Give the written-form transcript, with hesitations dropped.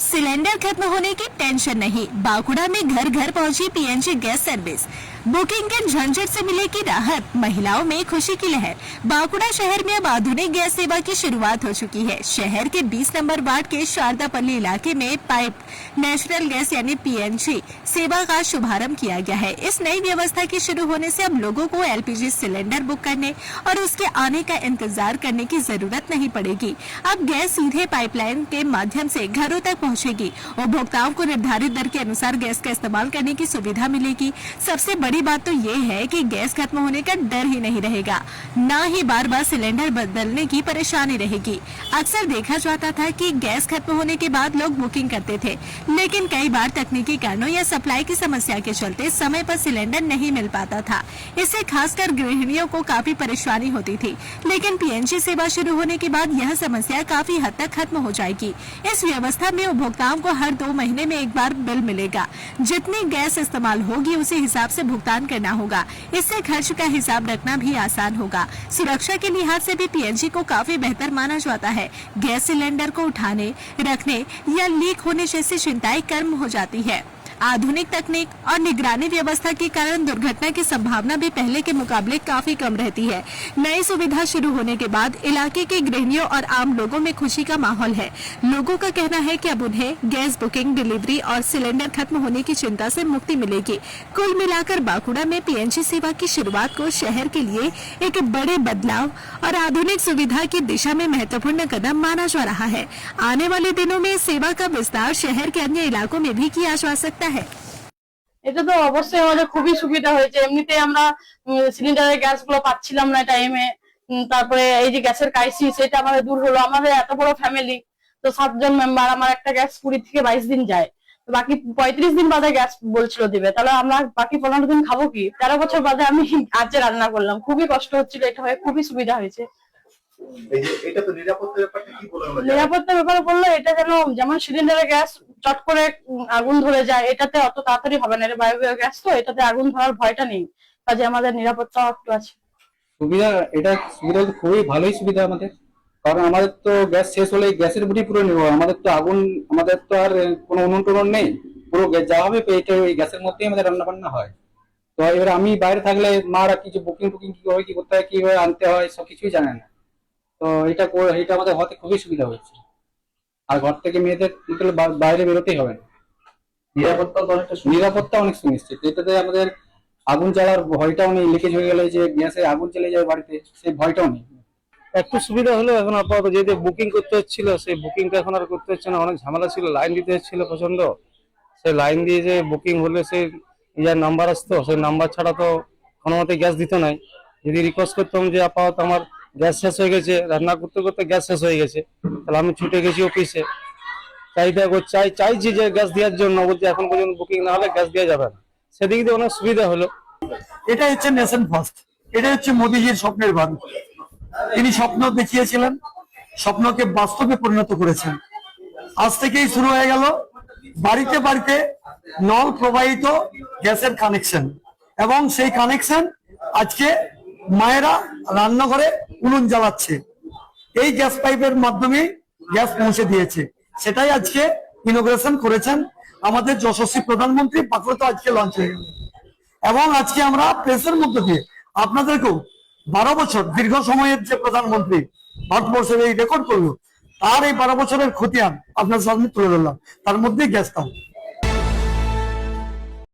Cylinder खत्म होने की टेंशन नहीं। बांकुड़ा में घर घर पहुंची पीएनजी गैस सर्विस। बुकिंग के झंझट से मिलेगी राहत, महिलाओं में खुशी की लहर। बांकुड़ा शहर में अब आधुनिक गैस सेवा की शुरुआत हो चुकी है। शहर के 20 नंबर वार्ड के शारदापल्ली इलाके में पाइप नेचुरल गैस यानी पीएनजी सेवा का शुभारंभ किया गया है। इस नई व्यवस्था के शुरू होने से अब लोगों को एलपीजी सिलेंडर बुक करने और उसके आने का इंतजार करने की जरूरत नहीं पड़ेगी। अब गैस सीधे पाइपलाइन के माध्यम से घरों तक पहुंचेगी। उपभोक्ताओं को निर्धारित दर के अनुसार गैस का इस्तेमाल करने की सुविधा मिलेगी। सबसे बड़ी बात तो ये है कि गैस खत्म होने का डर ही नहीं रहेगा, न ही बार बार सिलेंडर बदलने की परेशानी रहेगी। अक्सर देखा जाता था कि गैस खत्म होने के बाद लोग बुकिंग करते थे, लेकिन कई बार तकनीकी कारणों या सप्लाई की समस्या के चलते समय पर सिलेंडर नहीं मिल पाता था। इससे खासकर गृहिणियों को काफी परेशानी होती थी, लेकिन पीएनजी सेवा शुरू होने के बाद यह समस्या काफी हद तक खत्म हो जाएगी। इस व्यवस्था में उपभोक्ताओं को हर 2 महीने में एक बार बिल मिलेगा। जितनी गैस इस्तेमाल होगी उसी हिसाब से भुगतान करना होगा। इससे खर्च का हिसाब रखना भी आसान होगा। सुरक्षा के लिहाज से भी पीएनजी को काफी बेहतर माना जाता है। गैस सिलेंडर को उठाने, रखने या लीक होने जैसी चिंताएं कम हो जाती है। आधुनिक तकनीक और निगरानी व्यवस्था के कारण दुर्घटना की संभावना भी पहले के मुकाबले काफी कम रहती है। नई सुविधा शुरू होने के बाद इलाके के गृहिणियों और आम लोगों में खुशी का माहौल है। लोगों का कहना है कि अब उन्हें गैस बुकिंग, डिलीवरी और सिलेंडर खत्म होने की चिंता से मुक्ति मिलेगी। कुल मिलाकर बांकुड़ा में पीएनजी सेवा की शुरुआत को शहर के लिए एक बड़े बदलाव और आधुनिक सुविधा की दिशा में महत्वपूर्ण कदम माना जा रहा है। आने वाले दिनों में सेवा का विस्तार शहर के अन्य इलाकों में भी किया जा सकता है। এটা তো অবশ্যই আমাদের খুবই সুবিধা হয়েছে। এমনিতে আমরা সিলিন্ডারের গ্যাসগুলো পাচ্ছিলাম না টাইমে। তারপরে এই যে গ্যাসের ক্রাইসিস, এটা আমাদের দূর হলো। আমাদের এত বড় ফ্যামিলি, তো 7 জন মেম্বার, আমার একটা গ্যাস 20 থেকে 22 দিন যায়। তো বাকি 35 দিন বাদে গ্যাস বলছিল দিবে, তাহলে আমরা বাকি 15 দিন খাবো কি? 13 বছর বাদে আমি আজকে রান্না করলাম। খুবই কষ্ট হচ্ছিল, এটা হয়ে খুবই সুবিধা হয়েছে। এটা তো নিরাপত্তার ব্যাপারটা কি বলবো? নিরাপত্তার ব্যাপারে বললো, এটা যেমন সিলিন্ডারের গ্যাস চট করে আগুন ধরে যায়, এটাতে অত তাড়াতাড়ি হবে না। এটা বায়বীয় গ্যাস, তো এটাতে আগুন ধরার ভয়টা নেই। কাজে আমাদের নিরাপত্তা একটু আছে। সুবিধা, এটা সুবিধা খুবই ভালোই সুবিধা আমাদের। কারণ আমাদের তো গ্যাস শেষ হলে গ্যাসের উপরই পুরো নির্ভর। আমাদের তো আমাদের তো আর কোনো উনুন টুনুন নেই, পুরো যা হবে এটা ওই গ্যাসের মধ্যেই আমাদের রান্না বান্না হয়। তো এবার আমি বাইরে থাকলে মারা কিছু বুকিং কিভাবে কি করতে হয়, কিভাবে আনতে হয়, সবকিছুই জানে না। তো এটা আমাদের হতে খুবই সুবিধা হচ্ছে। আর ঘর থেকে মেয়েদের বাইরে বেরোতেই হবে না। নিরাপত্তা অনেক সুনিশ্চিত। এটাতে আমাদের আগুন জ্বালার ভয়টাও নেই। লিকেজ হয়ে গেলে যে গ্যাসে আগুন চলে যায় বাড়িতে, সেই ভয়টাও নেই। একটু সুবিধা হলো এখন আপাতত। যেহেতু বুকিং করতে হচ্ছিল, সেই বুকিংটা এখন আর করতে হচ্ছে না। অনেক ঝামেলা ছিল, লাইন দিতে হচ্ছিল প্রচন্ড। সেই লাইন দিয়ে যে বুকিং হলে সেই যার নাম্বার আসতো, সেই নাম্বার ছাড়া তো কোনো মতে গ্যাস দিত নাই। যদি রিকোয়েস্ট করতাম যে আপাতত আমার গ্যাস শেষ হয়ে গেছে, রান্না করতে করতে গ্যাস শেষ হয়ে গেছে, তাহলে আমি ছুটে গেছি অফিসে, চাইছি যে গ্যাস দেওয়ার জন্য। বলছি এখন পর্যন্ত বুকিং না হলে গ্যাস দেওয়া যাবে না। সেদিক দিয়ে অনেক সুবিধা হলো। এটা হচ্ছে নেশন ফার্স্ট, এটা হচ্ছে মোদিজির স্বপ্নের ভারত। তিনি স্বপ্ন দেখিয়েছিলেন, স্বপ্নকে বাস্তবে পরিণত করেছেন। আজ থেকেই শুরু হয়ে গেল বাড়িতে বাড়িতে নল প্রবাহিত গ্যাসের কানেকশন, এবং সেই কানেকশন আজকে মায়েরা রান্নাঘরে উনুন জ্বালাচ্ছে। এই গ্যাস পাইপের মাধ্যমে গ্যাস পৌঁছে দিয়েছে। সেটাই আজকে ইনোগ্রেশন করেছেন আমাদের যশস্বী প্রধানমন্ত্রী। পাকুড়া আজকে লঞ্চ হয়ে গেল, এবং আজকে আমরা প্রেসের মধ্য দিয়ে আপনাদেরকেও 12 বছর দীর্ঘ সময়ের যে প্রধানমন্ত্রী ভারতবর্ষের এই রেকর্ড করলো, তার এই 12 বছরের খতিয়ান আপনার সামনে তুলে ধরলাম। তার মধ্যে গ্যাসটাও